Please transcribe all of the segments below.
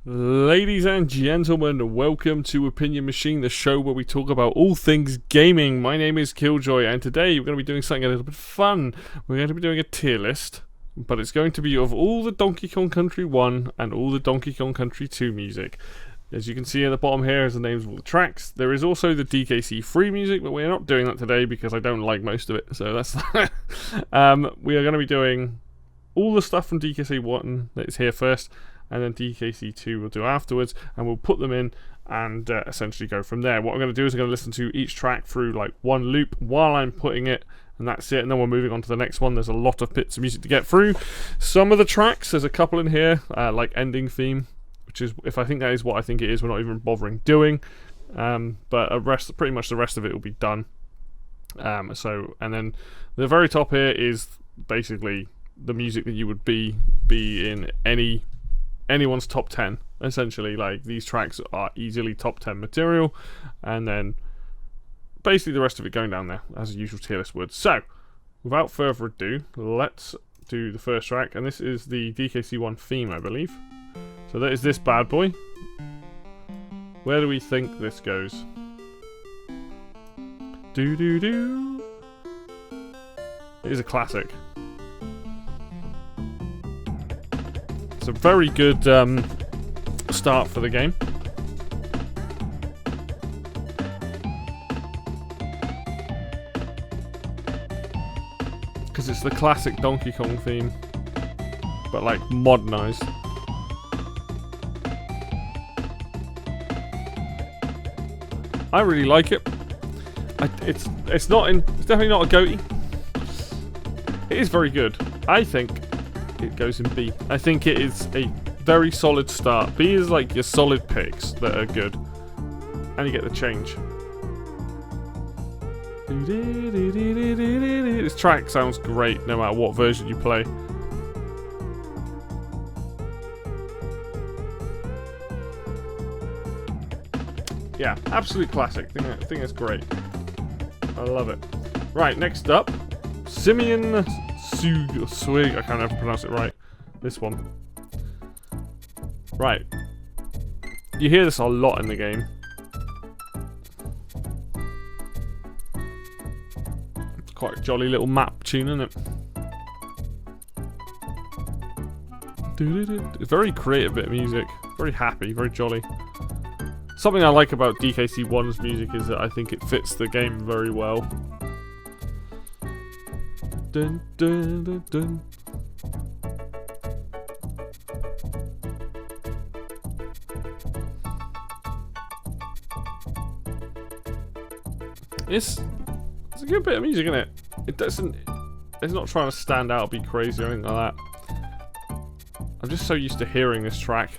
Ladies and gentlemen, welcome to Opinion Machine, the show where we talk about all things gaming. My name is Killjoy, and today we're going to be doing something a little bit fun. We're going to be doing a tier list, but it's going to be of all the Donkey Kong Country 1 and all the Donkey Kong Country 2 music. As you can see at the bottom here is the names of all the tracks. There is also the DKC free music, but we're not doing that today because I don't like most of it. So that's we are going to be doing all the stuff from DKC 1 that's here first, and then DKC2 we'll do afterwards, and we'll put them in and essentially go from there. What I'm going to do is I'm going to listen to each track through like one loop while I'm putting it, and that's it, and then we're moving on to the next one. There's a lot of bits of music to get through. Some of the tracks, there's a couple in here, like Ending Theme, which is, if I think that is what I think it is, we're not even bothering doing, but pretty much the rest of it will be done. And then the very top here is basically the music that you would be in anyone's top 10, essentially. Like, these tracks are easily top 10 material, and then basically the rest of it going down there as a usual tier list would. So without further ado, let's do the first track, and this is the DKC1 theme, I believe. So that is this bad boy. Where do we think this goes? Do. It is a classic. It's a very good start for the game. Because it's the classic Donkey Kong theme, but like modernized. I really like it. It's definitely not a goatee. It is very good. I think it goes in B. I think it is a very solid start. B is like your solid picks that are good, and you get the change. This track sounds great no matter what version you play. Yeah, absolute classic. I think it's great. I love it. Right, next up, Simeon Swig. I can't ever pronounce it right. This one. Right. You hear this a lot in the game. It's quite a jolly little map tune, isn't it? It's a very creative bit of music. Very happy, very jolly. Something I like about DKC1's music is that I think it fits the game very well. Dun, dun, dun, dun. It's a good bit of music, isn't it? It's not trying to stand out, be crazy or anything like that. I'm just so used to hearing this track.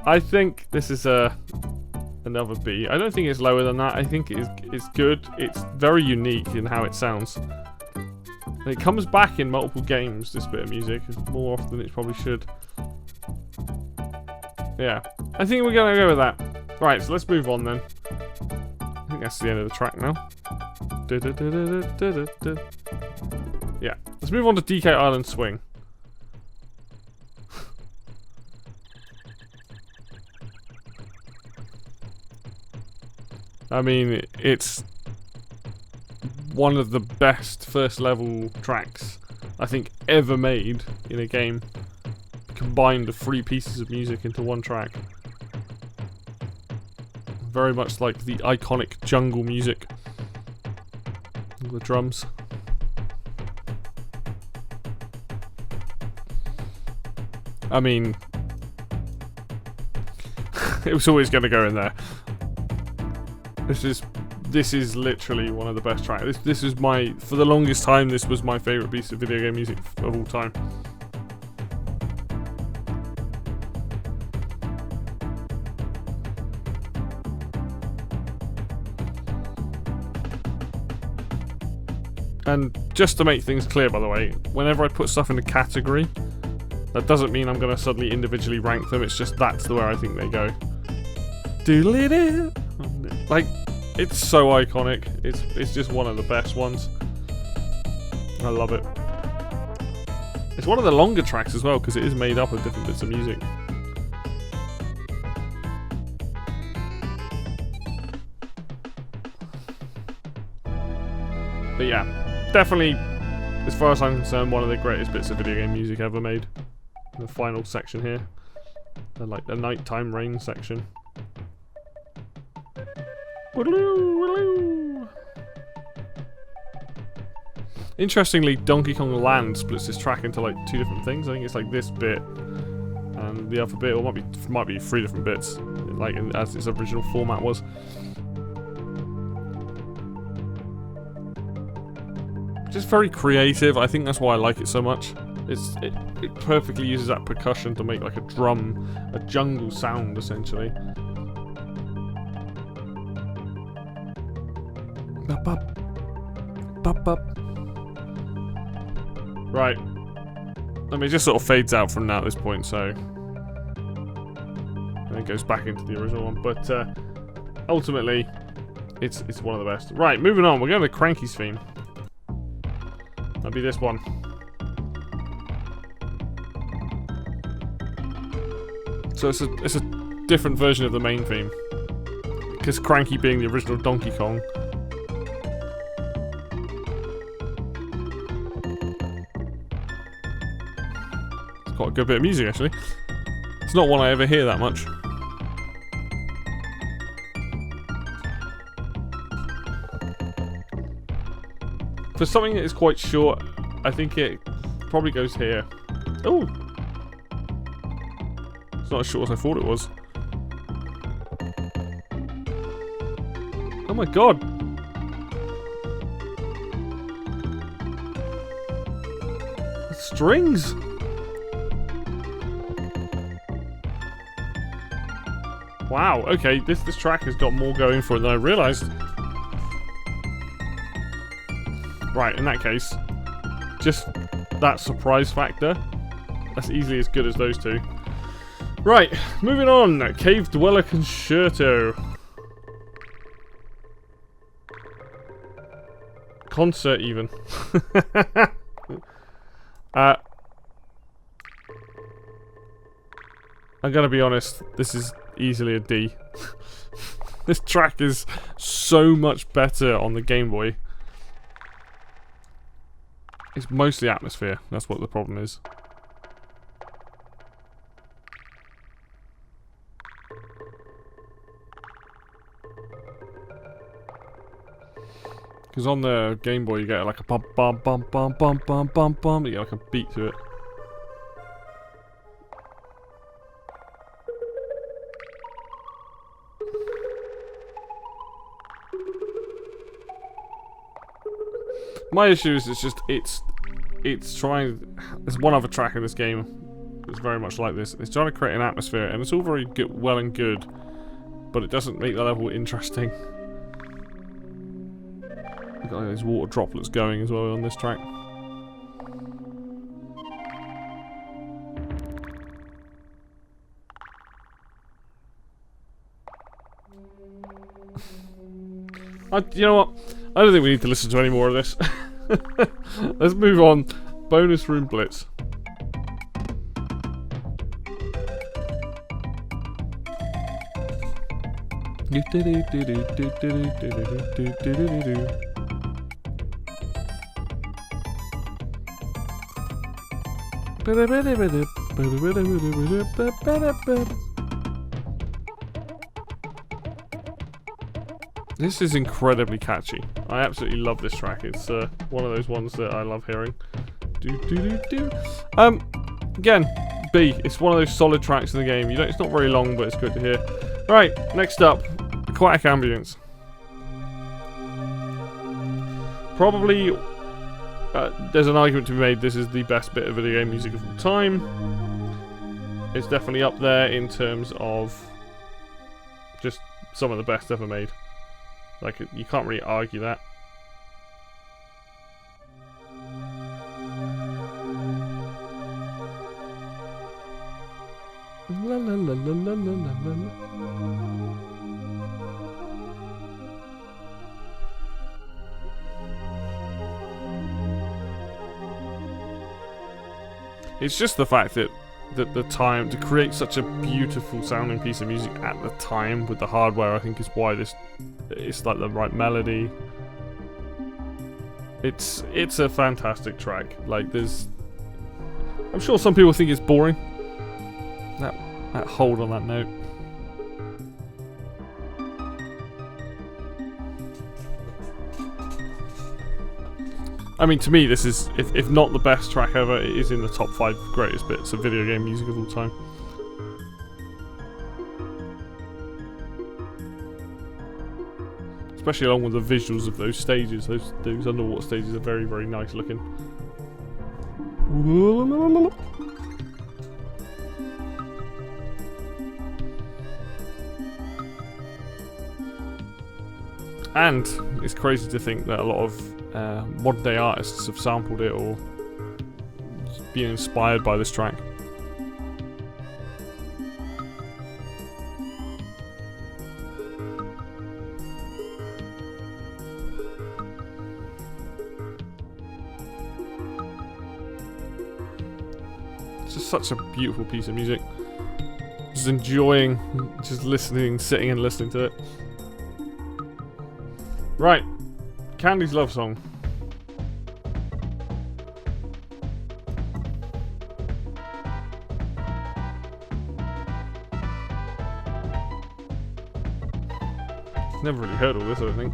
I think this is another B. I don't think it's lower than that. I think it's good. It's very unique in how it sounds. And it comes back in multiple games, this bit of music, more often than it probably should. Yeah. I think we're going to go with that. Right, so let's move on then. I think that's the end of the track now. Yeah. Let's move on to DK Island Swing. I mean, it's one of the best first level tracks I think ever made in a game. Combined the 3 pieces of music into one track. Very much like the iconic jungle music. The drums. I mean, it was always going to go in there. This is literally one of the best tracks. This is for the longest time, this was my favourite piece of video game music of all time. And just to make things clear, by the way, whenever I put stuff in a category, that doesn't mean I'm going to suddenly individually rank them. It's just that's the way I think they go. Doodle-doo. Like, it's so iconic. It's just one of the best ones. I love it. It's one of the longer tracks as well, because it is made up of different bits of music. But yeah, definitely, as far as I'm concerned, one of the greatest bits of video game music ever made. The final section here. Like the nighttime rain section. Interestingly, Donkey Kong Land splits this track into like 2 different things. I think it's like this bit and the other bit, or might be 3 different bits, like as its original format was. Just very creative. I think that's why I like it so much. It perfectly uses that percussion to make like a drum, a jungle sound essentially. Bop, bop. Bop, bop. Right. I mean, it just sort of fades out from now at this point, so... And it goes back into the original one, but ultimately, it's one of the best. Right, moving on, we're going to Cranky's theme. That'll be this one. So it's a different version of the main theme. Because Cranky being the original Donkey Kong. It's quite a good bit of music, actually. It's not one I ever hear that much. For something that is quite short, I think it probably goes here. Oh! It's not as short as I thought it was. Oh my god! Strings! Wow, okay, this track has got more going for it than I realised. Right, in that case, just that surprise factor, that's easily as good as those 2. Right, moving on. Cave Dweller Concerto. Concert, even. I'm gonna be honest, this is easily a D. This track is so much better on the Game Boy. It's mostly atmosphere, that's what the problem is. Because on the Game Boy you get like a bum bum bum bum bum bum bum bum, you get like a beat to it. My issue is it's trying. There's one other track in this game that's very much like this. It's trying to create an atmosphere, and it's all very good, well and good, but it doesn't make the level interesting. You've got like these water droplets going as well on this track. You know what? I don't think we need to listen to any more of this. Let's move on. Bonus Room Blitz. This is incredibly catchy. I absolutely love this track. It's one of those ones that I love hearing. Again, B. It's one of those solid tracks in the game. It's not very long, but it's good to hear. Right, next up, Aquatic Ambience. Probably, there's an argument to be made. This is the best bit of video game music of all time. It's definitely up there in terms of just some of the best ever made. Like, you can't really argue that. La la la la la la la. It's just the fact that the time to create such a beautiful sounding piece of music at the time with the hardware, I think is why it's like the right melody. It's a fantastic track. Like, I'm sure some people think it's boring. That hold on that note. I mean, to me, this is, if not the best track ever, it is in the top 5 greatest bits of video game music of all time. Especially along with the visuals of those stages. Those underwater stages are very, very nice looking. And it's crazy to think that a lot of modern day artists have sampled it or been inspired by this track. It's just such a beautiful piece of music. Just enjoying, just listening, sitting and listening to it. Right, Candy's love song. Never really heard all this, I don't think.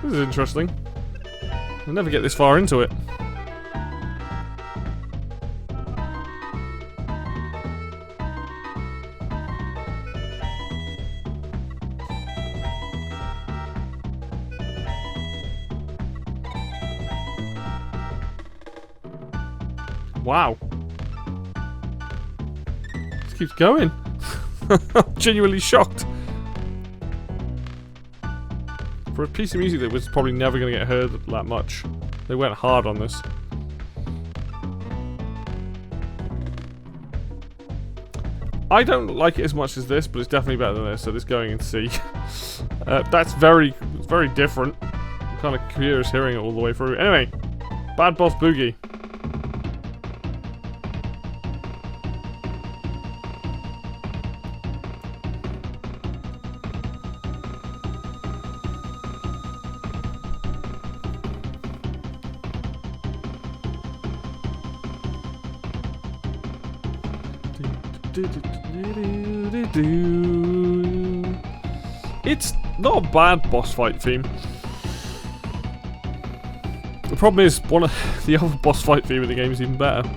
This is interesting. I'll never get this far into it. Wow. Just keeps going. I'm genuinely shocked. For a piece of music that was probably never going to get heard that much, they went hard on this. I don't like it as much as this, but it's definitely better than this, so this going in C. That's very different. I'm kind of curious hearing it all the way through. Anyway, Bad Boss Boogie. It's not a bad boss fight theme. The problem is, one of the other boss fight theme in the game is even better.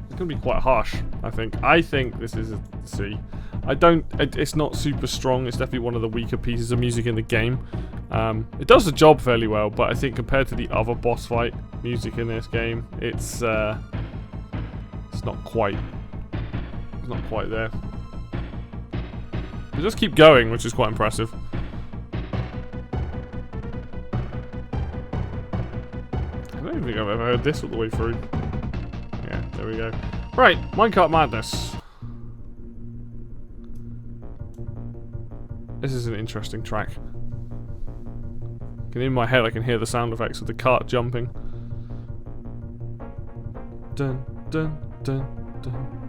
It's gonna be quite harsh, I think. I think this is a C. It's not super strong. It's definitely one of the weaker pieces of music in the game. It does the job fairly well, but I think compared to the other boss fight music in this game, it's not quite there. They just keep going, which is quite impressive. I don't even think I've ever heard this all the way through. Yeah, there we go. Right, Minecart Madness. This is an interesting track. In my head I can hear the sound effects of the cart jumping. Dun dun dun dun.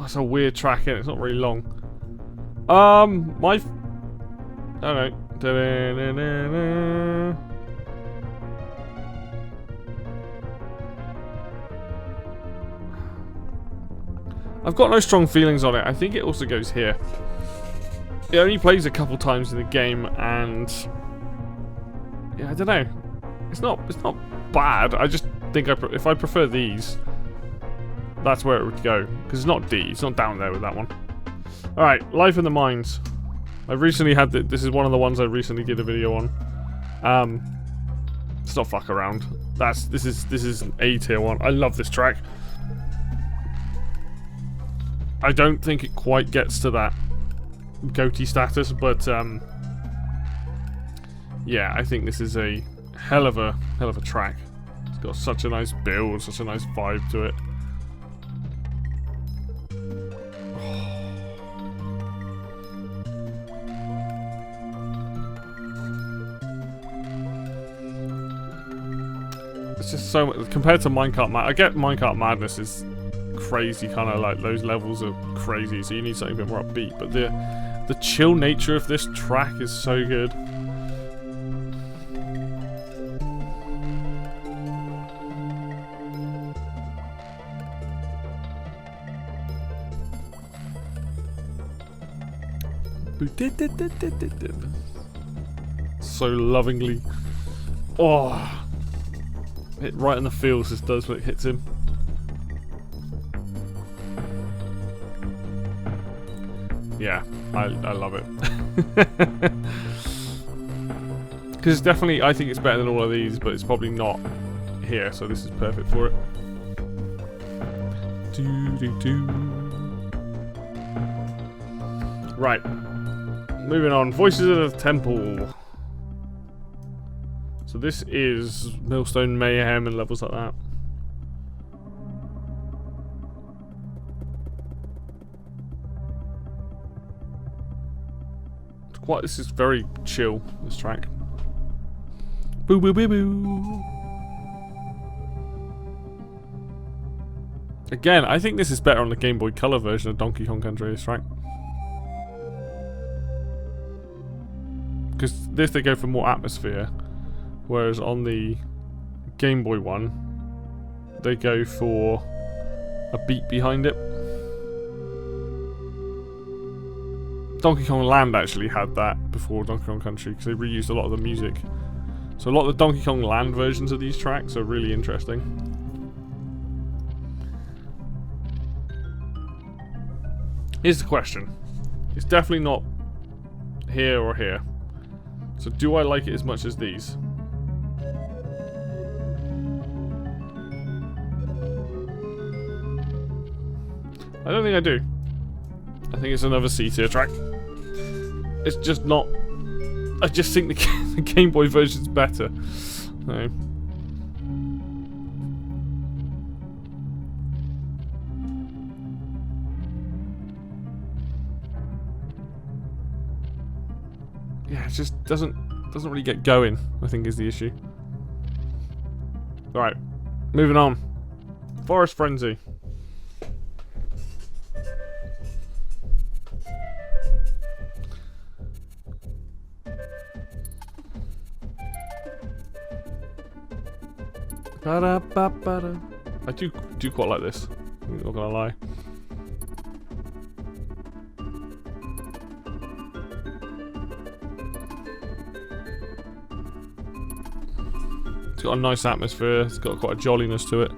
That's a weird track, and it's not very long. I don't know. I've got no strong feelings on it. I think it also goes here. It only plays a couple times in the game, and yeah, I don't know. It's not bad. I just think if I prefer these, that's where it would go. Because it's not D. It's not down there with that one. Alright, Life in the Mines. I recently had this is one of the ones I recently did a video on. Let's not fuck around. This is an A tier one. I love this track. I don't think it quite gets to that goatee status, but yeah, I think this is a hell of a track. It's got such a nice build, such a nice vibe to it. It's just so much compared to Minecart Mad. I get Minecart Madness is crazy, kind of like those levels are crazy, so you need something a bit more upbeat. But the chill nature of this track is so good. So lovingly. Oh, hit right in the feels. This does when it hits him. Yeah, I love it. Because it's definitely, I think it's better than all of these, but it's probably not here, so this is perfect for it. Right. Moving on. Voices of the Temple. So this is Millstone Mayhem and levels like that. This is very chill, this track. Boo boo boo boo. Again, I think this is better on the Game Boy Color version of Donkey Kong Country, this track. Because this they go for more atmosphere, whereas on the Game Boy one, they go for a beat behind it. Donkey Kong Land actually had that before Donkey Kong Country, because they reused a lot of the music. So a lot of the Donkey Kong Land versions of these tracks are really interesting. Here's the question. It's definitely not here or here. So do I like it as much as these? I don't think I do. I think it's another C tier track. It's just not. I just think the Game Boy version's better. So. Yeah, it just doesn't really get going, I think is the issue. Alright, moving on. Forest Frenzy. I do quite like this. I'm not gonna lie. It's got a nice atmosphere. It's got quite a jolliness to it.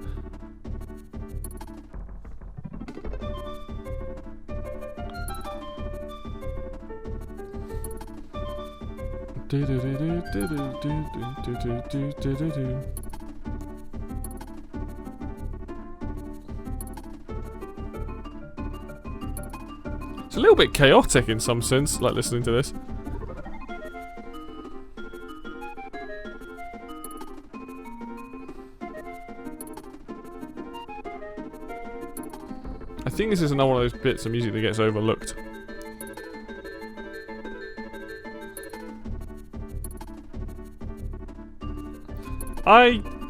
It's a little bit chaotic in some sense, like listening to this. I think this is another one of those bits of music that gets overlooked.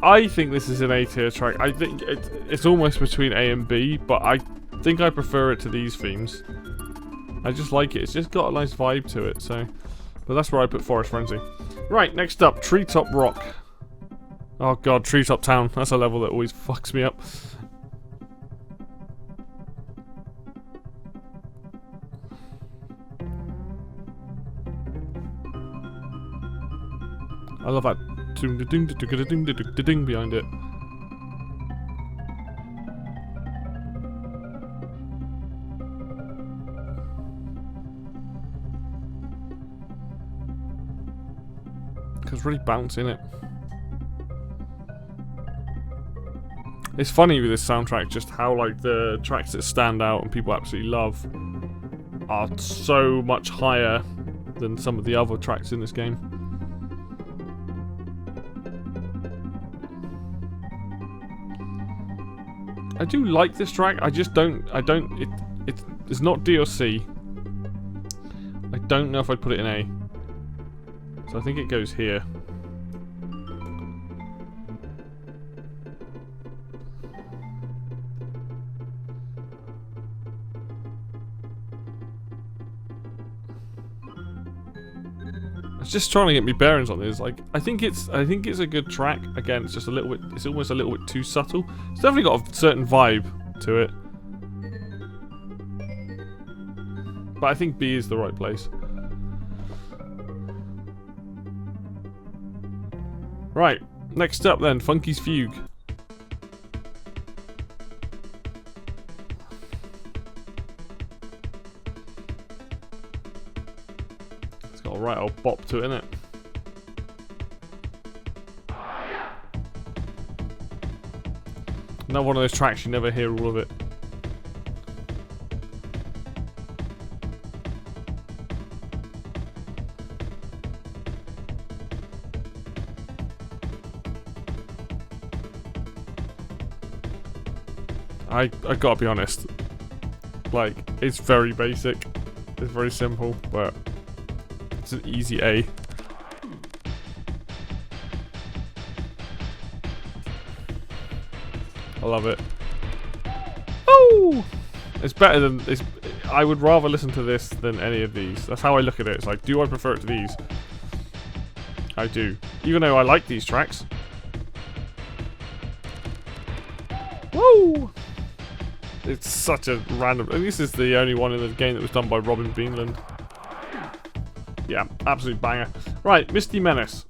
I think this is an A tier track. I think it's almost between A and B, but I think I prefer it to these themes. I just like it. It's just got a nice vibe to it, so. But that's where I put Forest Frenzy. Right, next up, Treetop Rock. Oh god, Treetop Town. That's a level that always fucks me up. I love that ding behind it. It's really bouncing it. It's funny with this soundtrack just how like the tracks that stand out and people absolutely love are so much higher than some of the other tracks in this game. I do like this track. I just don't. It's not DLC. I don't know if I'd put it in A. So I think it goes here. It's just trying to get me bearings on this. Like, I think it's a good track. Again, it's just a little bit. It's almost a little bit too subtle. It's definitely got a certain vibe to it. But I think B is the right place. Right, next up then, Funky's Fugue. It's got a right old bop to it, innit? Another one of those tracks you never hear all of it. I gotta be honest, like, it's very basic, it's very simple, but it's an easy A. I love it. Oh! It's better than, I would rather listen to this than any of these. That's how I look at it. It's like, do I prefer it to these? I do. Even though I like these tracks. Woo! It's such a random... And this is the only one in the game that was done by Robin Beanland. Yeah, absolute banger. Right, Misty Menace.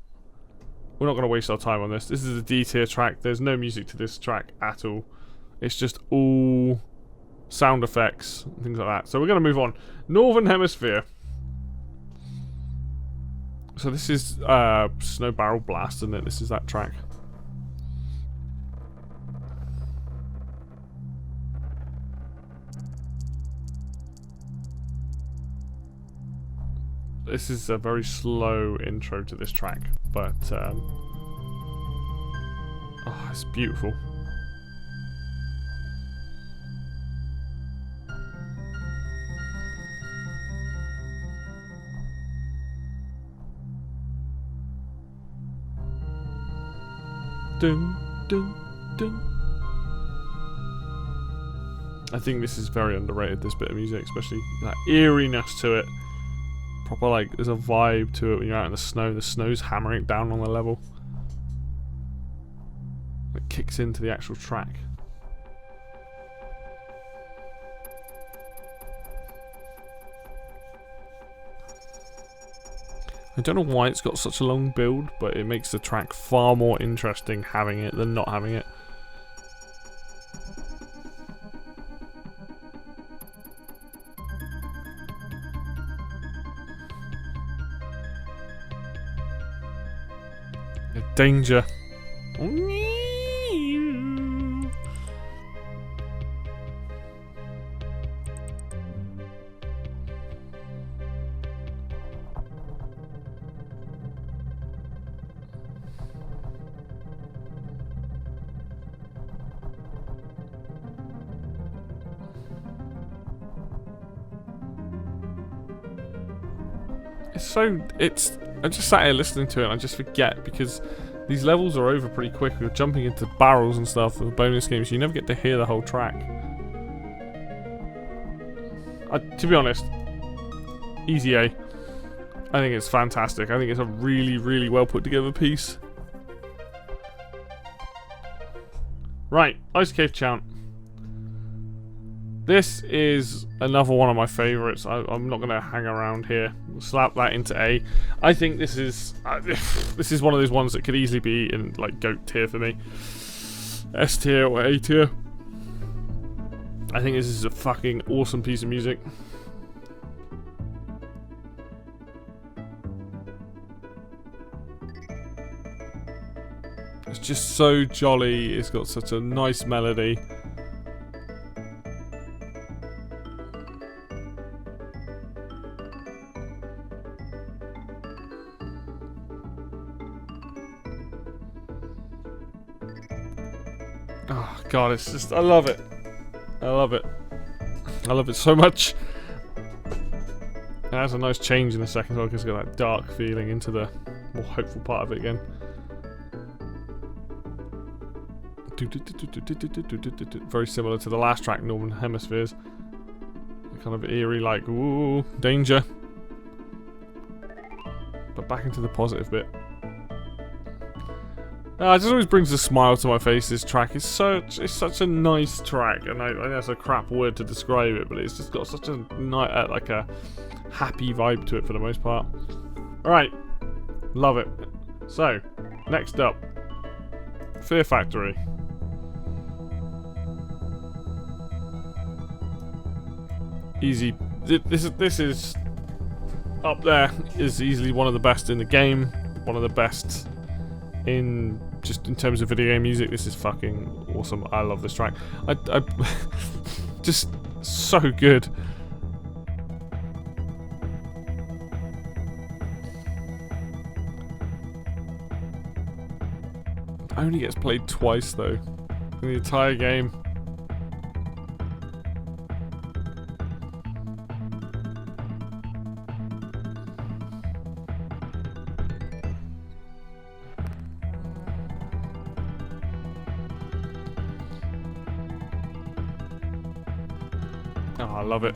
We're not going to waste our time on this. This is a D tier track. There's no music to this track at all. It's just all sound effects and things like that. So we're going to move on. Northern Hemisphere. So this is Snow Barrel Blast, and then this is that track. This is a very slow intro to this track, but oh, it's beautiful. Dun, dun, dun. I think this is very underrated, this bit of music, especially that eeriness to it. Proper, like, there's a vibe to it when you're out in the snow's hammering down on the level. It kicks into the actual track. I don't know why it's got such a long build, but it makes the track far more interesting having it than not having it. Danger. I just sat here listening to it and I just forget because these levels are over pretty quick. We're jumping into barrels and stuff with bonus games, so you never get to hear the whole track. To be honest, easy A. I think it's fantastic. I think it's a really, really well put together piece. Right, Ice Cave Chant. This is another one of my favourites. I'm not going to hang around here. We'll slap that into A. I think this is one of those ones that could easily be in like GOAT tier for me. S tier or A tier. I think this is a fucking awesome piece of music. It's just so jolly. It's got such a nice melody. Oh god, it's just, I love it. I love it. I love it so much. It has a nice change in the second one because it's got that dark feeling into the more hopeful part of it again. Very similar to the last track, Northern Hemispheres. Kind of eerie, like, ooh, danger. But back into the positive bit. It just always brings a smile to my face, this track. It's such a nice track, and I know that's a crap word to describe it, but it's just got such a like a happy vibe to it for the most part. Alright, love it. So, next up, Fear Factory. Easy. This is up there. Is easily one of the best in the game. One of the best in terms of video game music. This is fucking awesome. I love this track. I just so good. Only gets played twice though in the entire game. Oh, I love it.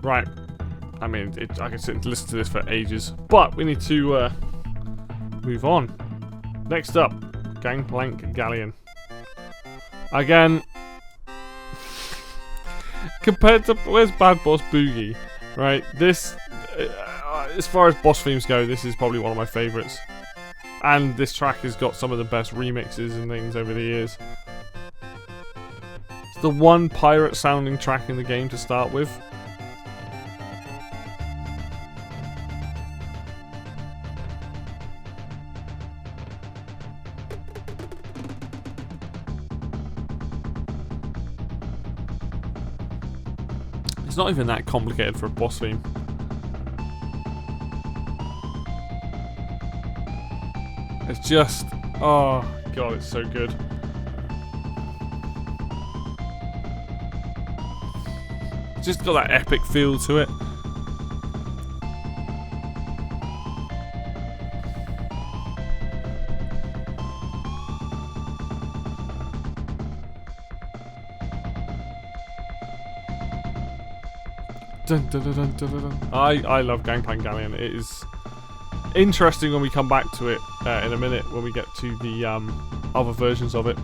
Right. I mean, I can sit and listen to this for ages, but we need to move on. Next up, Gangplank Galleon. Again, compared to where's Bad Boss Boogie, right? This, as far as boss themes go, this is probably one of my favourites. And this track has got some of the best remixes and things over the years. It's the one pirate-sounding track in the game to start with. It's not even that complicated for a boss theme. It's just, oh god, it's so good. It's just got that epic feel to it. Dun, dun, dun, dun, dun, dun. I love Gangplank Galleon. It is interesting when we come back to it in a minute when we get to the other versions of it.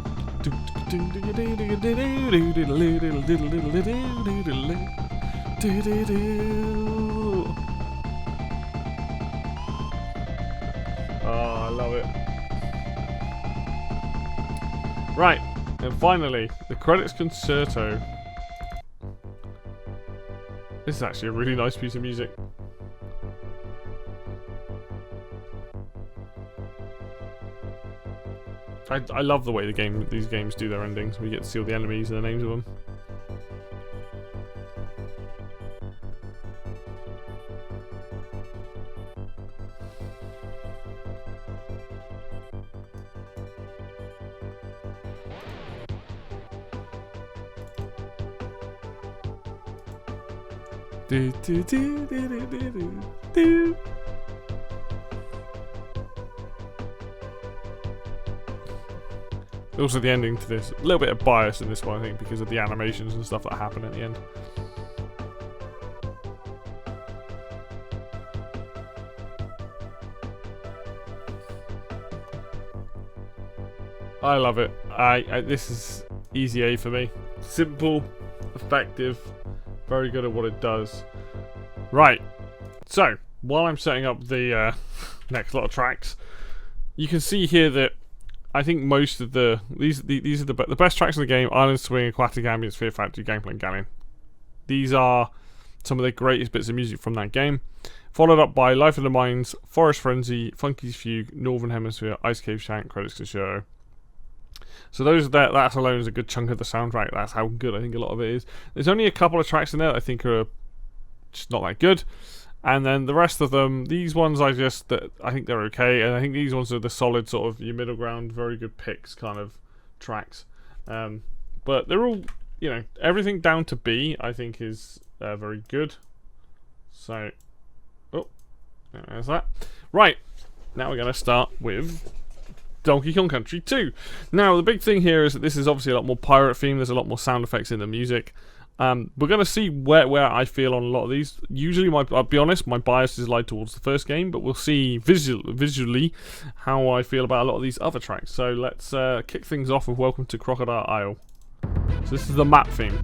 Oh, I love it. Right, and finally, the credits concerto. This is actually a really nice piece of music. I love the way these games do their endings. We get to see all the enemies and the names of them. Do, do, do, do, do, do, do. Also, the ending to this, a little bit of bias in this one, I think, because of the animations and stuff that happen at the end. I love it. This is easy A for me. Simple, effective, very good at what it does. Right. So while I'm setting up the next lot of tracks, you can see here that I think most of these are the best tracks in the game: Island Swing, Aquatic Ambient, Fear Factory, Gangplank Galleon. These are some of the greatest bits of music from that game. Followed up by Life of the Mines, Forest Frenzy, Funky's Fugue, Northern Hemisphere, Ice Cave Shank, Credits to Show. So that alone is a good chunk of the soundtrack. That's how good I think a lot of it is. There's only a couple of tracks in there that I think are just not that good. And then the rest of them, these ones I think they're okay, and I think these ones are the solid sort of your middle ground, very good picks kind of tracks. But they're all, everything down to B I think is very good. So, there's that. Right, now we're going to start with Donkey Kong Country 2. Now the big thing here is that this is obviously a lot more pirate themed. There's a lot more sound effects in the music. We're going to see where I feel on a lot of these. Usually, I'll be honest, my bias is lied towards the first game, but we'll see visually how I feel about a lot of these other tracks. So let's kick things off with Welcome to Crocodile Isle. So this is the map theme.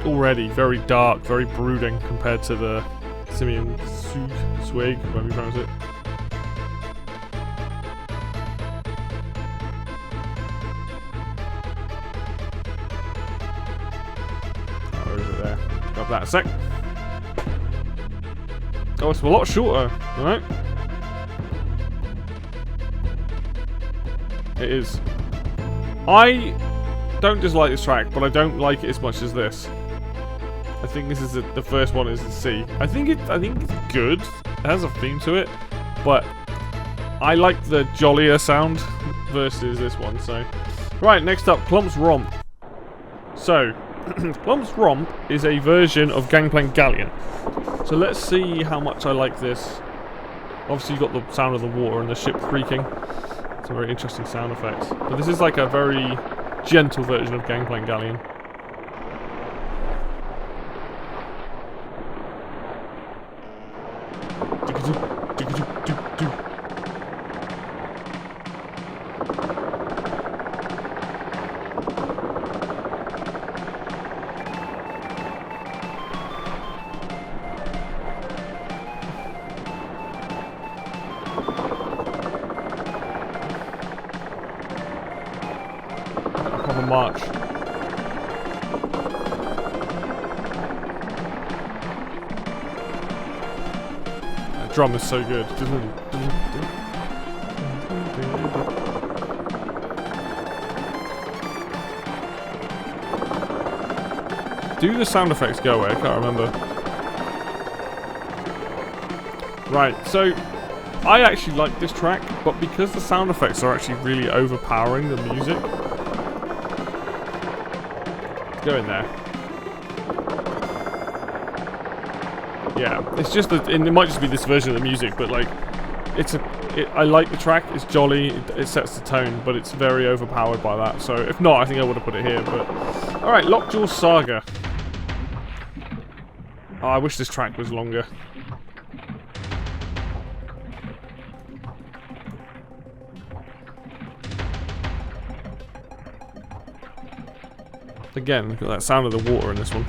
Already very dark, very brooding compared to the Simeon Swig, whatever you pronounce it. There. Grab that a sec. Oh, it's a lot shorter, alright? It is. I don't dislike this track, but I don't like it as much as this. I think this is the first one is a C. I think it's good. It has a theme to it, but I like the jollier sound versus this one. So, right, next up, Plump's Romp. So, Plump's Romp is a version of Gangplank Galleon. So let's see how much I like this. Obviously, you've got the sound of the water and the ship creaking. It's a very interesting sound effect. But this is like a very gentle version of Gangplank Galleon. Proper march. That drum is so good. Do the sound effects go away? I can't remember. Right, so I actually like this track, but because the sound effects are actually really overpowering the music. Go in there. Yeah, it's just that it might just be this version of the music, but like, I like the track. It's jolly. It sets the tone, but it's very overpowered by that. So if not, I think I would have put it here. But all right, Lockjaw Saga. Oh, I wish this track was longer. Again, look at that sound of the water in this one.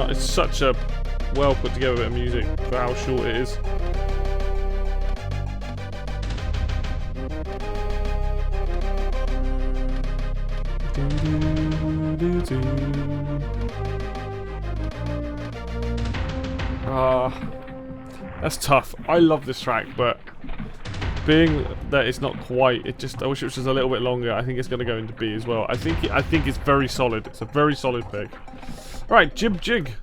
It's such a well put together bit of music for how short it is. That's tough. I love this track, but being that it's not quite, I wish it was just a little bit longer. I think it's going to go into B as well. I think it's very solid. It's a very solid pick. Right, Jib Jig.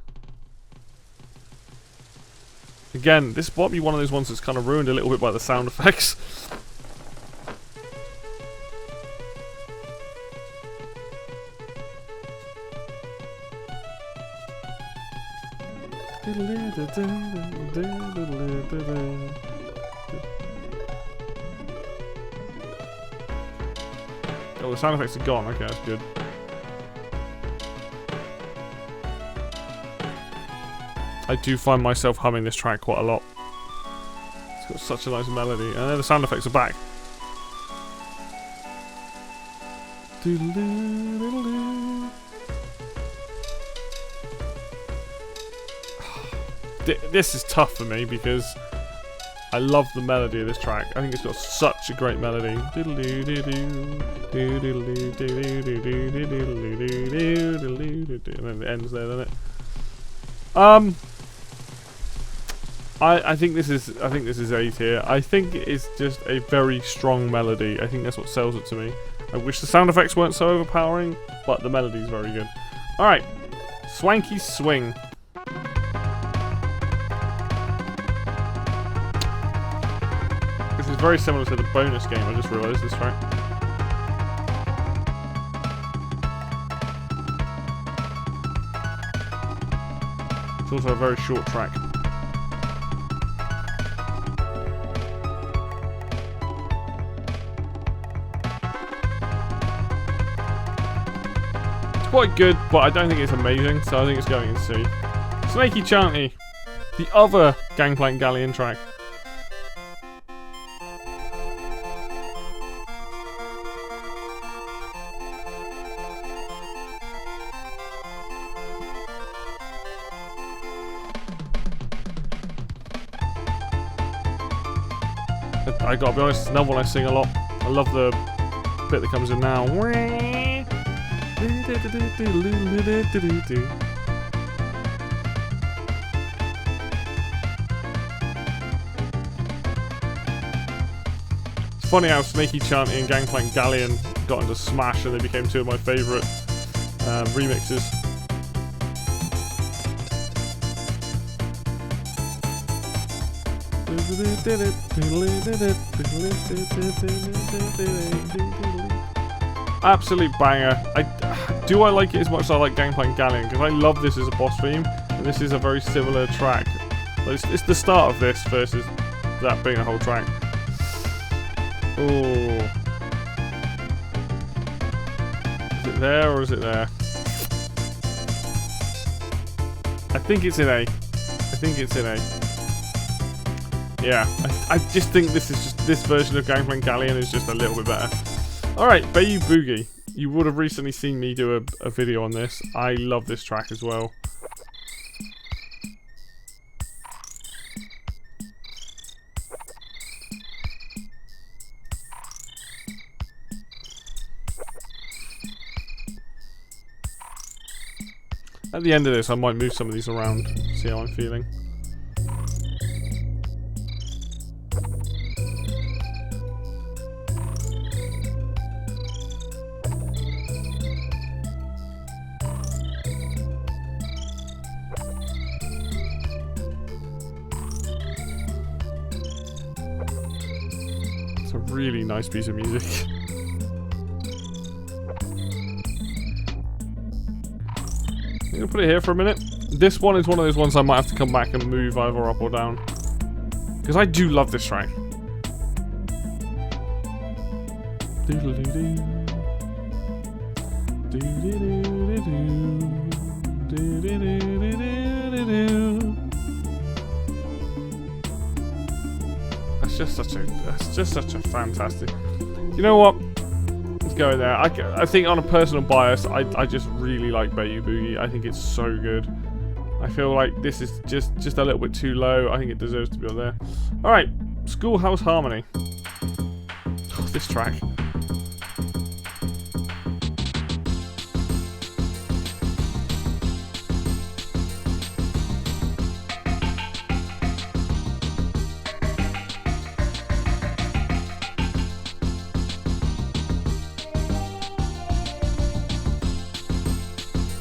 Again, this might be one of those ones that's kind of ruined a little bit by the sound effects. Oh, the sound effects are gone. Okay, that's good. I do find myself humming this track quite a lot. It's got such a nice melody. And then the sound effects are back. This is tough for me because I love the melody of this track. I think it's got such a great melody. And then it ends there, doesn't it? I think this is A tier. I think it's just a very strong melody. I think that's what sells it to me. I wish the sound effects weren't so overpowering, but the melody is very good. Alright, Swanky Swing. This is very similar to the bonus game, I just realised this track. It's also a very short track. Quite good, but I don't think it's amazing, so I think it's going in C. Snaky Chanty, the other Gangplank Galleon track. I gotta be honest, it's another one I sing a lot. I love the bit that comes in now. It's funny how Snaky Chanty and Gangplank Galleon got into Smash and they became two of my favourite remixes. Absolute banger. Do I like it as much as I like Gangplank Galleon? Because I love this as a boss theme, and this is a very similar track. It's the start of this versus that being a whole track. Oh, is it there or is it there? I think it's in A. I think it's in A. Yeah, I just think this version of Gangplank Galleon is just a little bit better. Alright, Bayou Boogie. You would have recently seen me do a video on this. I love this track as well. At the end of this, I might move some of these around, see how I'm feeling. A really nice piece of music. I'm gonna put it here for a minute. This one is one of those ones I might have to come back and move either up or down, because I do love this track. That's just such a fantastic. You know what? Let's go there. I think on a personal bias, I just really like Bayou Boogie. I think it's so good. I feel like this is just a little bit too low. I think it deserves to be on there. All right, Schoolhouse Harmony. Oh, this track.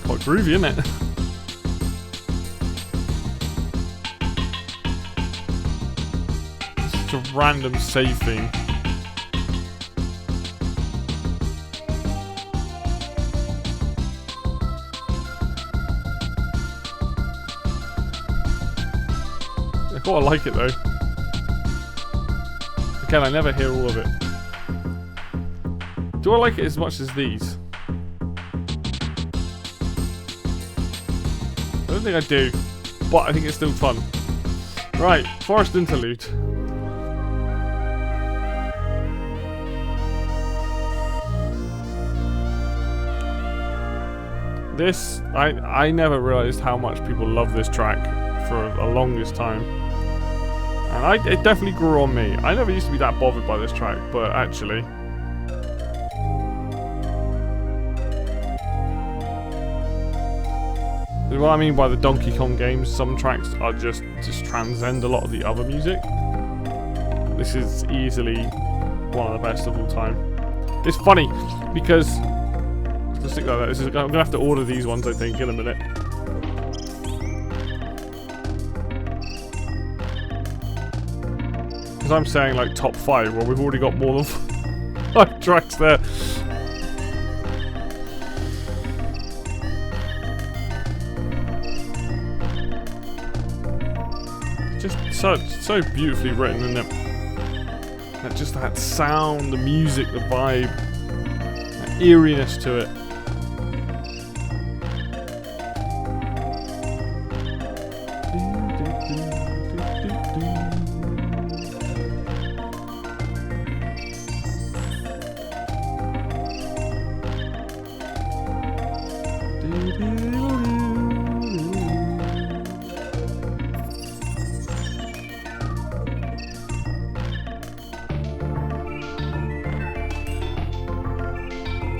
Quite groovy, isn't it? It's such a random save theme. quite like it though. Again, I never hear all of it. Do I like it as much as these? I don't think I do, but I think it's still fun. Right, Forest Interlude. This, I never realised how much people love this track for the longest time. And it definitely grew on me. I never used to be that bothered by this track, but actually... What I mean by the Donkey Kong games, some tracks are just transcend a lot of the other music. This is easily one of the best of all time. It's funny because let's stick like that. I'm gonna have to order these ones, I think, in a minute. Because I'm saying like top 5, well, we've already got more than 5 tracks there. Just so beautifully written, isn't it? Just that sound, the music, the vibe, that eeriness to it.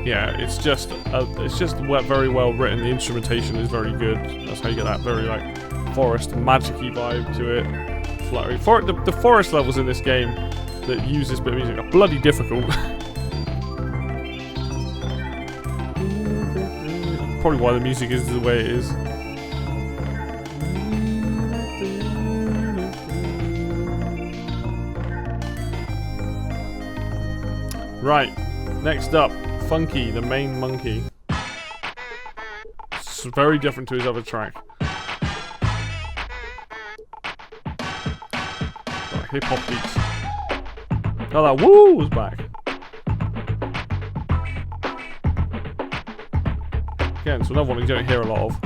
Yeah, it's just very well written. The instrumentation is very good. That's how you get that very like forest magic-y vibe to it. Fluttery. The forest levels in this game that use this bit of music are bloody difficult. Probably why the music is the way it is. Right, next up. Funky, the main monkey. It's very different to his other track. Got hip hop beats. Oh, that woo was back. Again, so another one you don't hear a lot of.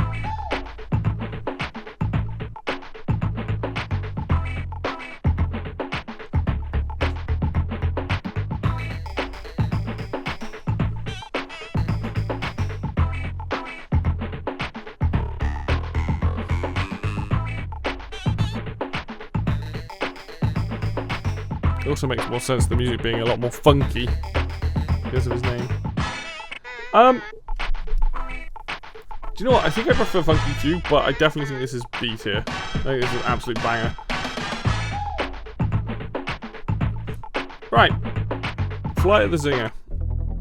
It also makes more sense the music being a lot more funky because of his name. Do you know what? I think I prefer Funky too, but I definitely think this is B tier. I think this is an absolute banger. Right. Flight of the Zinger.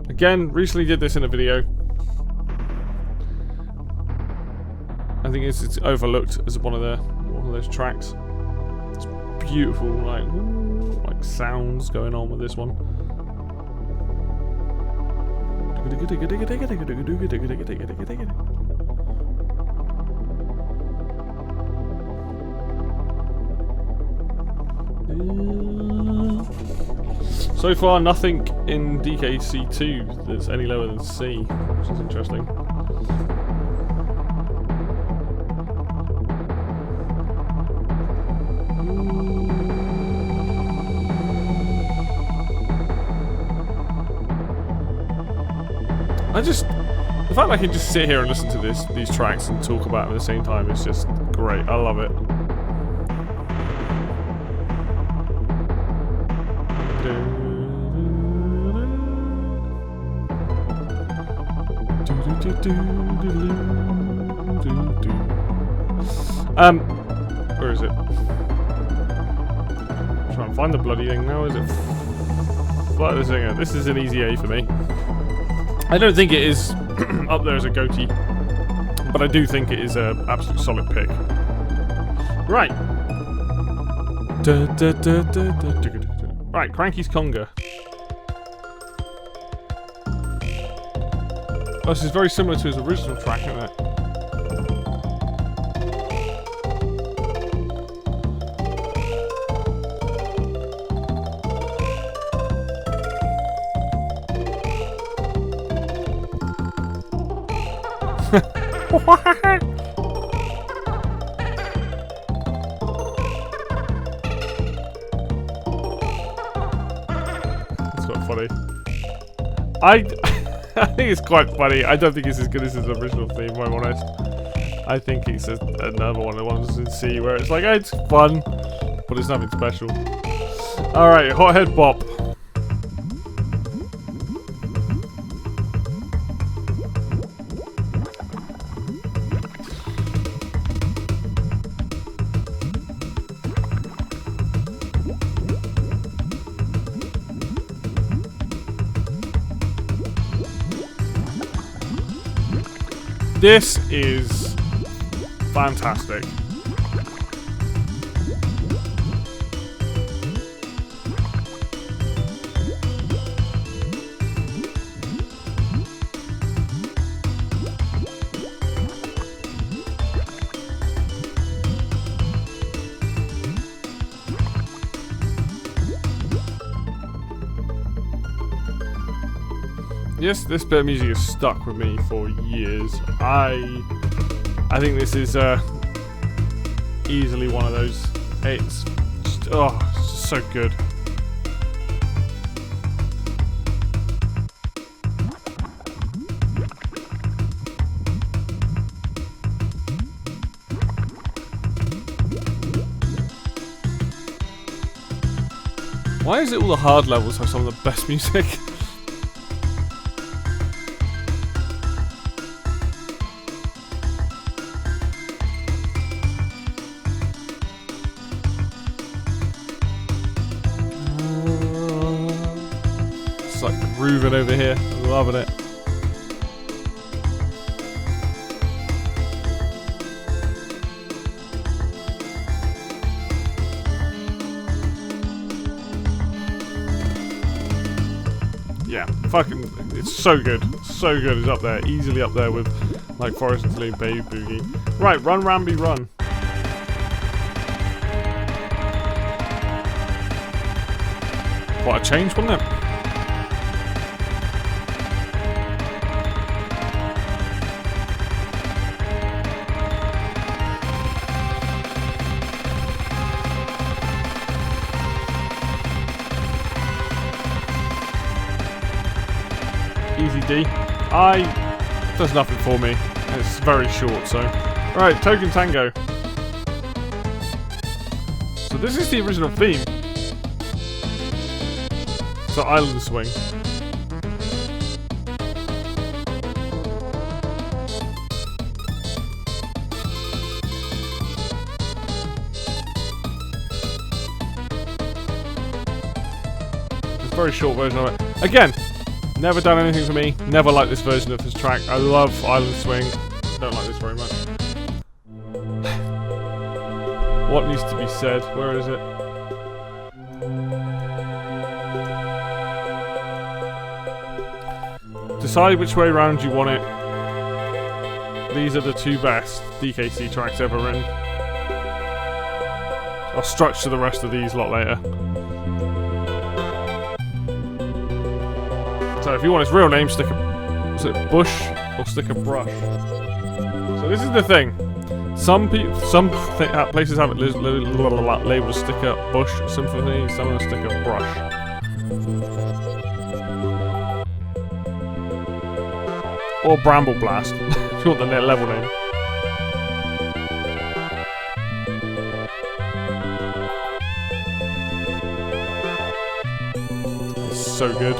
Again, recently did this in a video. I think it's overlooked as one of those tracks. It's beautiful, like sounds going on with this one. So far, nothing in DKC2 that's any lower than C, which is interesting. The fact I can just sit here and listen to these tracks and talk about them at the same time is just great. I love it. Where is it? Try and find the bloody thing now. Is it Flight of the Zinger? This is an easy A for me. I don't think it is up there as a goatee, but I do think it is an absolute solid pick. Right. Right, Cranky's Conga. Oh, this is very similar to his original track, isn't it? It's quite funny. I think it's quite funny. I don't think it's as good as his original theme, if I'm honest. I think it's another one of the ones in C where it's like, hey, it's fun, but it's nothing special. Alright, Hothead Bop. This is fantastic. Yes, this bit of music has stuck with me for years. I think this is easily one of those. It's just, oh, it's just so good. Why is it all the hard levels have some of the best music? Like grooving over here, loving it. Yeah, fucking, it's so good, so good. It's up there, easily up there with like Forest Interlude, Baby Boogie. Right, Run Rambi Run. What a change, wasn't it? Easy D. Does nothing for me. It's very short, so. Right, Token Tango. So this is the original theme. So Island Swing. It's a very short version of it. Again, never done anything for me. Never liked this version of this track. I love Island Swing. Don't like this very much. What needs to be said? Where is it? Decide which way round you want it. These are the two best DKC tracks ever written. I'll structure the rest of these a lot later. So if you want his real name, stick a bush or stick a brush. So this is the thing. Some places have it labeled as stick a bush symphony. Some of them stick a brush. Or Bramble Blast, if you want the level name. It's so good.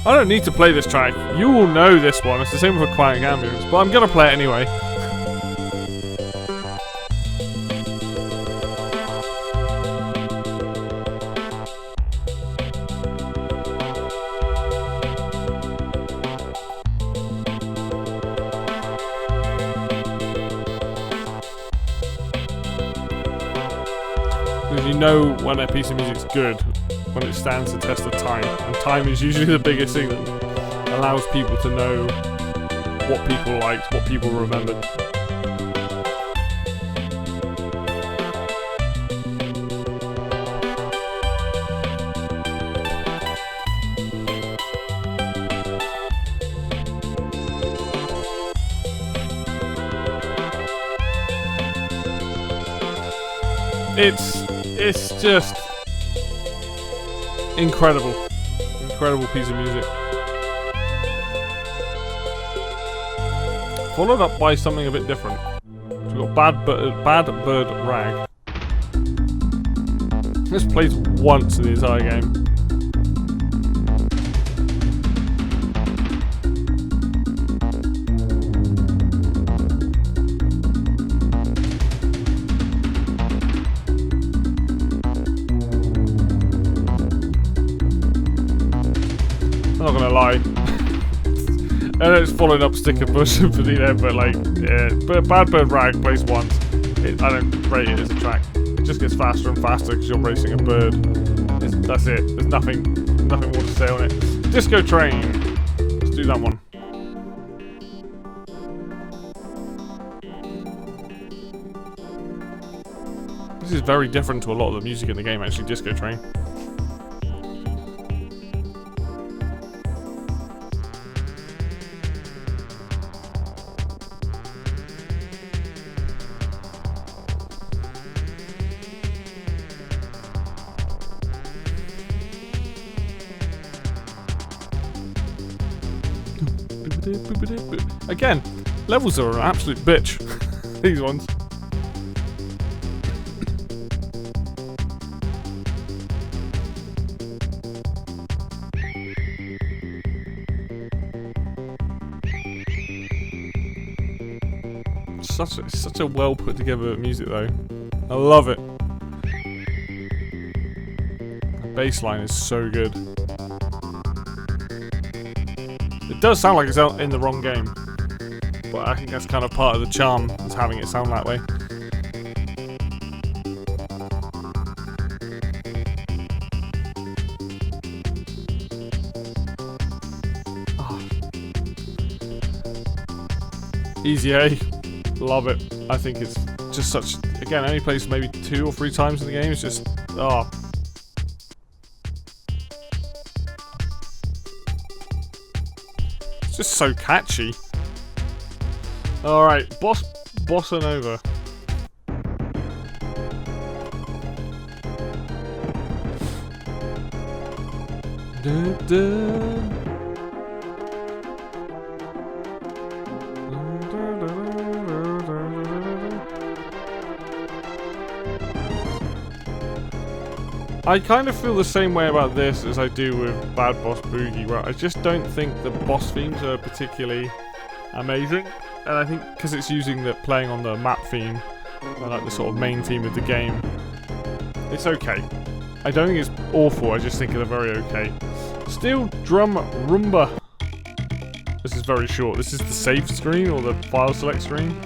I don't need to play this track. You will know this one. It's the same with Aquatic Ambulance, but I'm gonna play it anyway. Because you know when a piece of music's good, when it stands the test of time. And time is usually the biggest thing that allows people to know what people liked, what people remembered. It's just incredible. Incredible piece of music. Followed up by something a bit different. So we've got Bad Bird Rag. This plays once in the entire game. I'm not gonna lie. I know it's following up Sticker Bush Symphony there, but like, yeah. But Bad Bird Rag plays once. I don't rate it as a track. It just gets faster and faster because you're racing a bird. That's it. There's nothing more to say on it. Disco Train. Let's do that one. This is very different to a lot of the music in the game, actually. Disco Train. Again, levels are an absolute bitch. These ones. Such a well put together music though. I love it. The bass line is so good. It does sound like it's out in the wrong game, but I think that's kind of part of the charm, is having it sound that way. Oh. Easy A, love it. I think it's just such, again, only plays maybe 2 or 3 times in the game. It's just, oh. It's just so catchy. Alright, Bossa Nova. I kind of feel the same way about this as I do with Bad Boss Boogie, where I just don't think the boss themes are particularly amazing. And I think because it's playing on the map theme, like the sort of main theme of the game, it's okay. I don't think it's awful, I just think they're very okay. Steel Drum Rumba. This is very short. This is the save screen or the file select screen.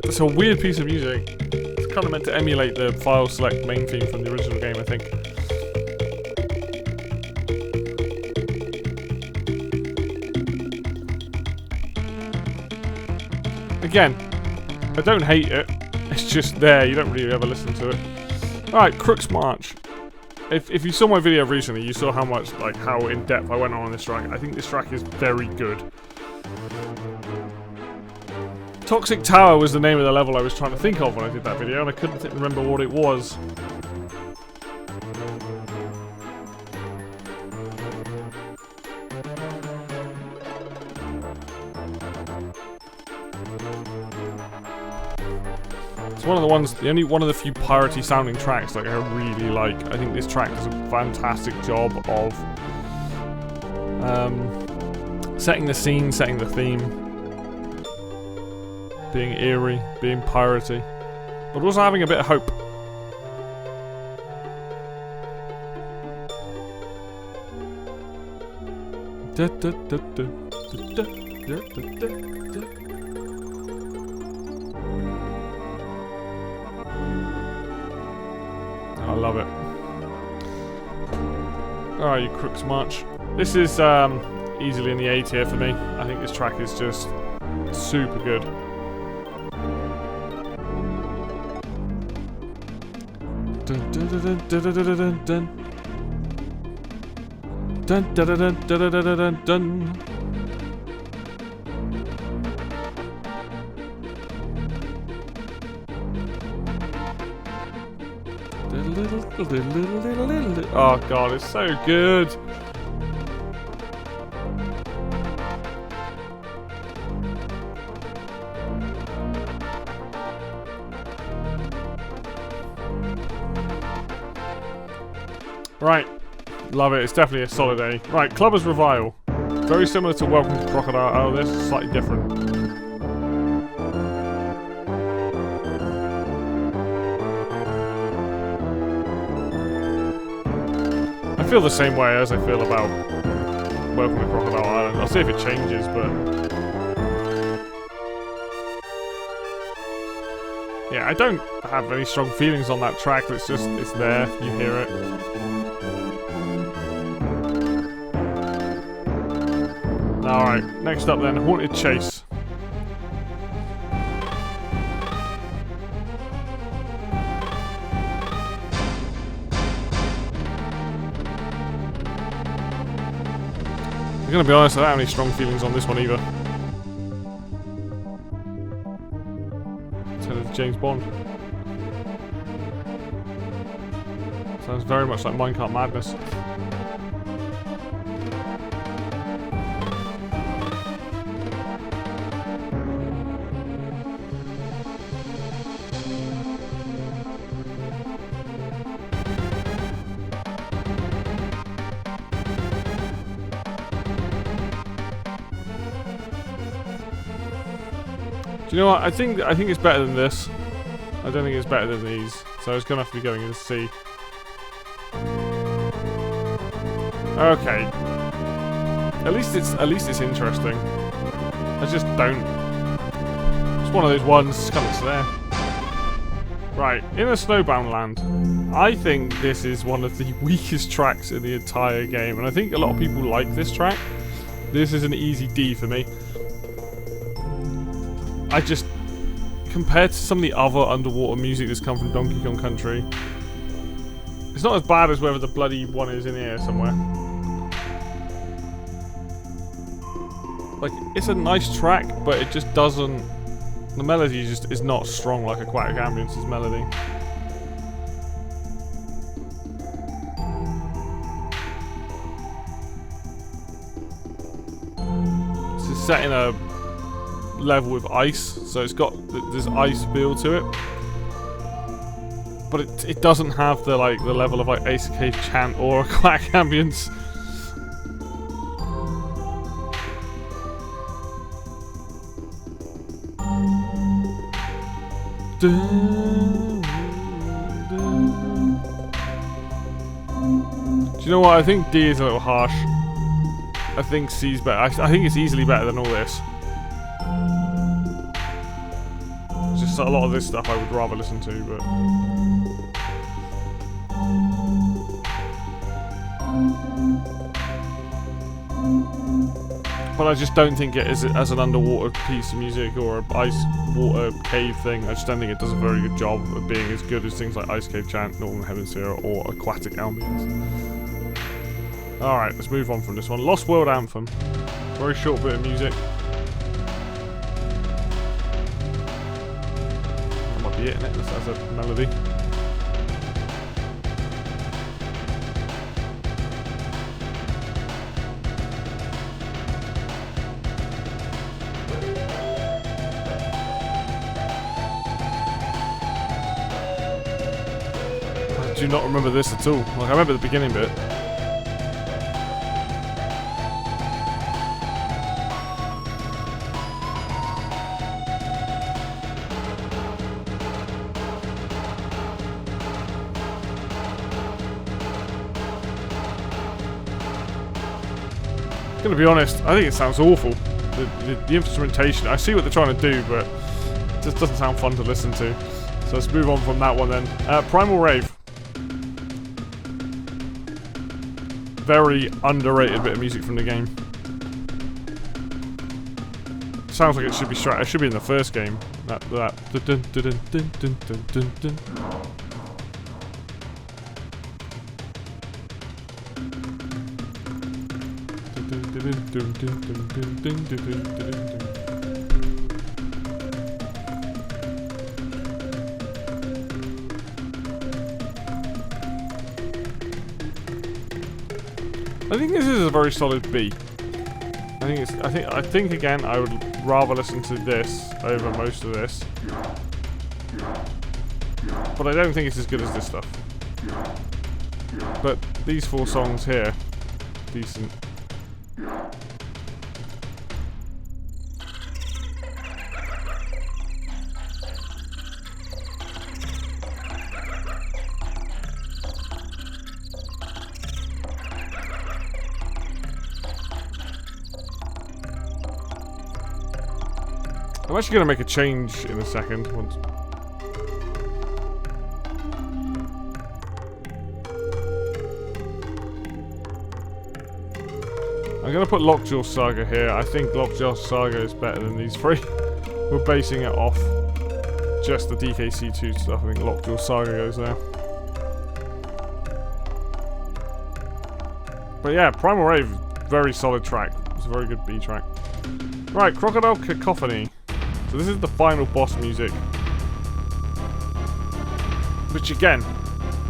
It's a weird piece of music. It's kind of meant to emulate the file select main theme from the original game, I think. Again, I don't hate it. It's just there. You don't really ever listen to it. Alright, Crook's March. If you saw my video recently, you saw how much, like, how in depth I went on this track. I think this track is very good. Toxic Tower was the name of the level I was trying to think of when I did that video, and I couldn't remember what it was. It's one of the ones, only one of the few piratey sounding tracks like I really like. I think this track does a fantastic job of setting the scene, setting the theme. Being eerie, being piratey, but also having a bit of hope. I love it. Alright, you Crook's March. This is easily in the A tier for me. I think this track is just Super good. Dun dun dun dun dun dun dun dun. Dun dun dun dun dun dun dun dun. Oh god, it's so good. Right, love it. It's definitely a solid A. Right, Clubber's Revile. Very similar to Welcome to Crocodile. Oh, this is slightly different. I feel the same way as I feel about Welcome to Crocodile Island. I'll see if it changes, but yeah, I don't have any strong feelings on that track. It's just, it's there. You hear it. Alright, next up then, Haunted Chase. I'm gonna be honest, I don't have any strong feelings on this one either. Instead of James Bond. Sounds very much like Minecart Madness. Do you know what? I think it's better than this. I don't think it's better than these. So it's gonna have to be going in C. Okay. At least it's interesting. I just don't. It's one of those ones. It's kind of there. Right, in a Snowbound Land, I think this is one of the weakest tracks in the entire game, and I think a lot of people like this track. This is an easy D for me. I just, compared to some of the other underwater music that's come from Donkey Kong Country, it's not as bad as whether the bloody one is in here somewhere. Like, it's a nice track, but it just doesn't... The melody just is not strong like Aquatic Ambience's melody. This is set in a level with ice, so it's got this ice feel to it, but it doesn't have the the level of like Ace Cave Chant or Aquatic Ambience. Do you know what? I think D is a little harsh. I think C's better. I think it's easily better than all this. Just a lot of this stuff I would rather listen to, but I just don't think it is as an underwater piece of music or an ice water cave thing. I just don't think it does a very good job of being as good as things like Ice Cave Chant, Northern Hemisphere, or Aquatic Ambience. Alright, let's move on from this one. Lost World Anthem. Very short bit of music. That might be it, innit? This has a melody. I do not remember this at all. Like, I remember the beginning bit. Gonna be honest, I think it sounds awful. The instrumentation, I see what they're trying to do, but it just doesn't sound fun to listen to. So let's move on from that one then. Primal Rave. Very underrated bit of music from the game. Sounds like it should be it should be in the first game. That. Dun, dun, dun, dun, dun, dun, dun, dun. I think this is a very solid B. I think again I would rather listen to this over most of this. But I don't think it's as good as this stuff. But these 4 songs here, decent. I'm actually going to make a change in a second. I'm going to put Lockjaw Saga here. I think Lockjaw Saga is better than these 3. We're basing it off just the DKC2 stuff. I think Lockjaw Saga goes there. But yeah, Primal Rave, very solid track. It's a very good B track. Right, Crocodile Cacophony. So this is the final boss music. Which again,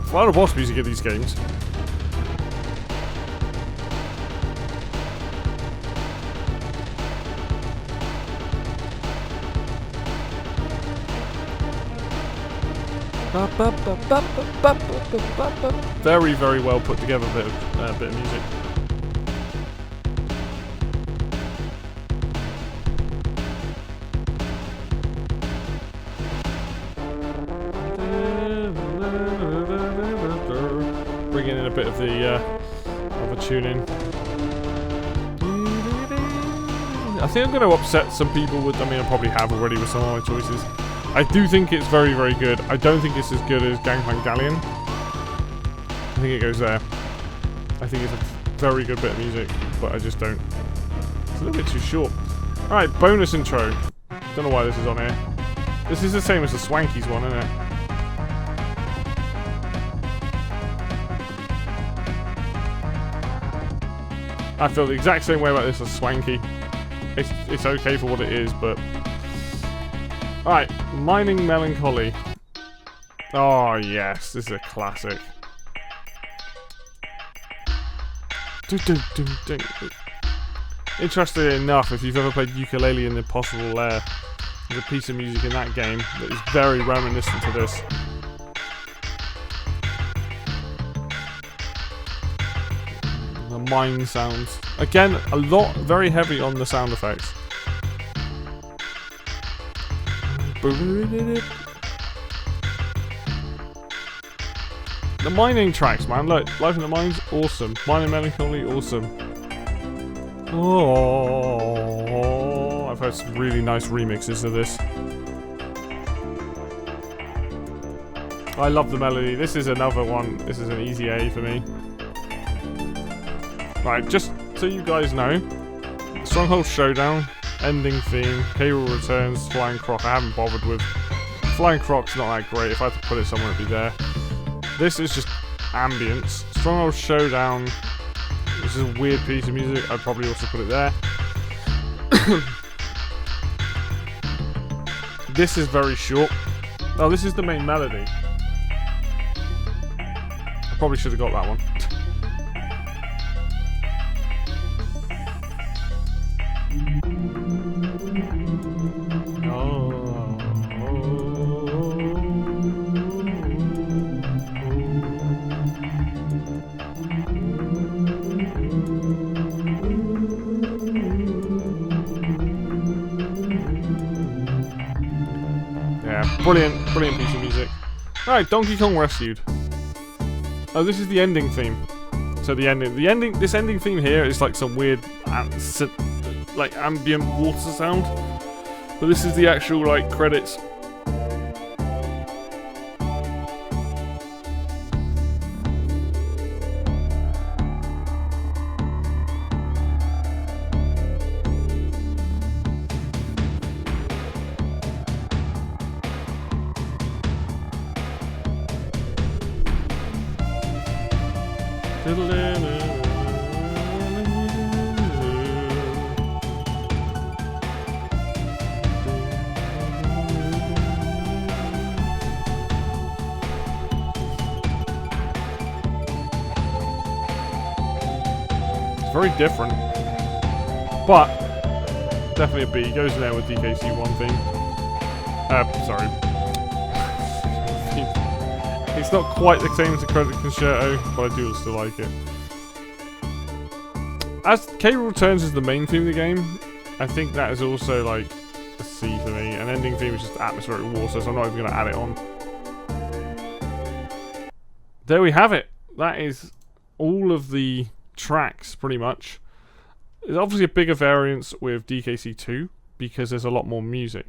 final boss music in these games. Very, very well put together bit of music. Bringing in a bit of the other tune in. I think I'm going to upset some people with. I mean, I probably have already with some of my choices. I do think it's very, very good. I don't think it's as good as Gangplank Galleon. I think it goes there. I think it's a very good bit of music, but I just don't. It's a little bit too short. Alright, bonus intro. Don't know why this is on here. This is the same as the Swankies one, isn't it? I feel the exact same way about this as Swanky. It's okay for what it is, but... Alright, Mining Melancholy. Oh yes, this is a classic. Interestingly enough, if you've ever played Ukulele in the Impossible Lair, there's a piece of music in that game that is very reminiscent to this. The mine sounds. Again, a lot, very heavy on the sound effects. The mining tracks, man. Look, Life in the Mines, awesome. Mining Melancholy, awesome. Oh, I've heard some really nice remixes of this. I love the melody. This is another one. This is an easy A for me. Right, just so you guys know, Stronghold Showdown, ending theme, K-Rool Returns, Flying Croc. I haven't bothered with. Flying Croc's not that great. If I had to put it somewhere, it'd be there. This is just ambience. Stronghold Showdown. This is a weird piece of music. I'd probably also put it there. This is very short. Oh, this is the main melody. I probably should have got that one. Brilliant piece of music. Alright, Donkey Kong Rescued. Oh, this is the ending theme. So this ending theme here is like some weird, like ambient water sound. But this is the actual, like, credits. Very different, but definitely a B. Goes in there with DKC1 theme. Sorry. It's not quite the same as the Credit Concerto, but I do still like it. As Cable Returns is the main theme of the game, I think that is also like a C for me. An ending theme is just atmospheric water, so I'm not even going to add it on. There we have it. That is all of the tracks, pretty much. There's obviously a bigger variance with DKC2 because there's a lot more music,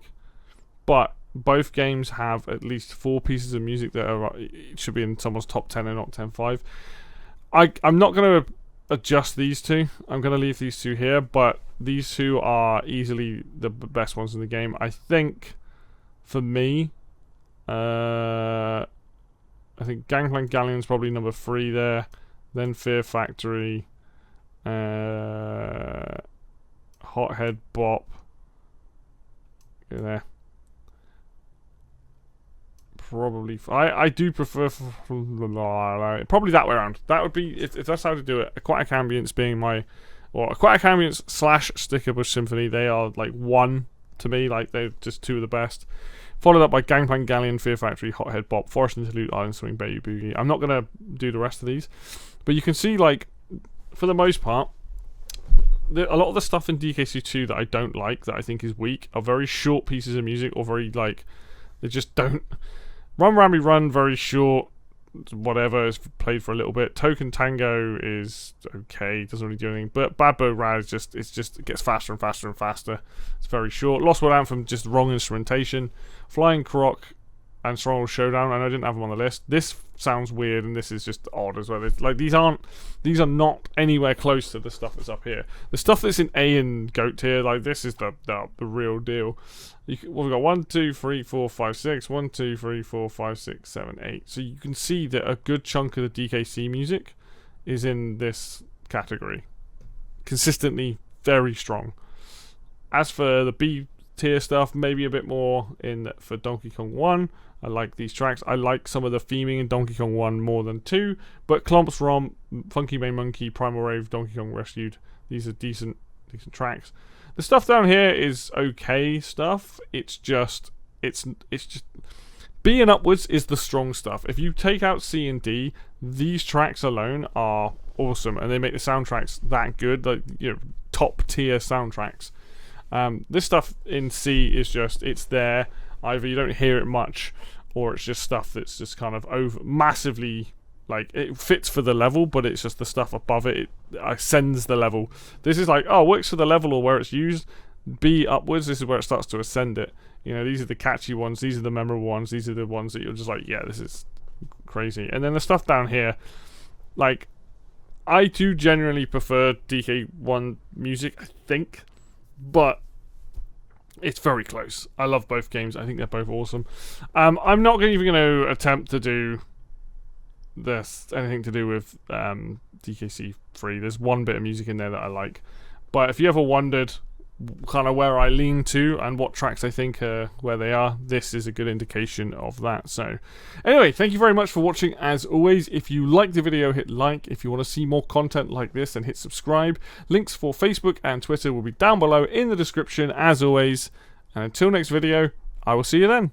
but both games have at least 4 pieces of music that are should be in someone's top 10 and not 10.5. I'm not going to adjust these two. I'm going to leave these two here, but these two are easily the best ones in the game. I think for me, I think Gangplank Galleon's probably number 3 there. Then Fear Factory, Hothead Bop. Go there. Probably, I do prefer probably that way around. That would be if that's how to do it. Aquatic Ambience being my, or Aquatic Ambience / Sticker Bush Symphony. They are like 1 to me. Like they're just 2 of the best. Followed up by Gangplank Galleon, Fear Factory, Hothead Bop, Forest Interlude, Island Swing, Baby Boogie. I'm not gonna do the rest of these. But you can see, like, for the most part, a lot of the stuff in DKC2 that I don't like, that I think is weak, are very short pieces of music, or very, like, they just don't... Run Rammy Run, very short, whatever, is played for a little bit. Token Tango is okay, doesn't really do anything. But Bad Bow Rad is it gets faster and faster and faster. It's very short. Lost World Anthem, just wrong instrumentation. Flying Croc and Stronghold Showdown, and I didn't have them on the list. This sounds weird, and this is just odd as well. It's like these are not anywhere close to the stuff that's up here. The stuff that's in A and GOAT tier, like this is the real deal. We've got 1, 2, 3, 4, 5, 6. 1, 2, 3, 4, 5, 6, 7, 8. So you can see that a good chunk of the DKC music is in this category. Consistently very strong. As for the B tier stuff, maybe a bit more in for Donkey Kong 1. I like these tracks. I like some of the theming in Donkey Kong 1 more than 2, but Clomp's Romp, Funky Main Monkey, Primal Rave, Donkey Kong Rescued, these are decent tracks. The stuff down here is okay stuff. It's just B and upwards is the strong stuff. If you take out C and D, these tracks alone are awesome, and they make the soundtracks that good, like, you know, top tier soundtracks. This stuff in C is just, it's there. Either you don't hear it much, or it's just stuff that's just kind of massively, like, it fits for the level, but it's just the stuff above it ascends the level. This is like, oh, works for the level or where it's used. B upwards, this is where it starts to ascend it. You know, these are the catchy ones, these are the memorable ones, these are the ones that you're just like, yeah, this is crazy. And then the stuff down here, like, I do generally prefer DK1 music, I think, but it's very close. I love both games. I think they're both awesome. I'm not even going to attempt to do this anything to do with DKC3. There's one bit of music in there that I like. But if you ever wondered kind of where I lean to and what tracks I think are where they are, this is a good indication of that. So anyway, thank you very much for watching. As always, if you liked the video, hit like. If you want to see more content like this, then hit subscribe. Links for Facebook and Twitter will be down below in the description as always. And until next video, I will see you then.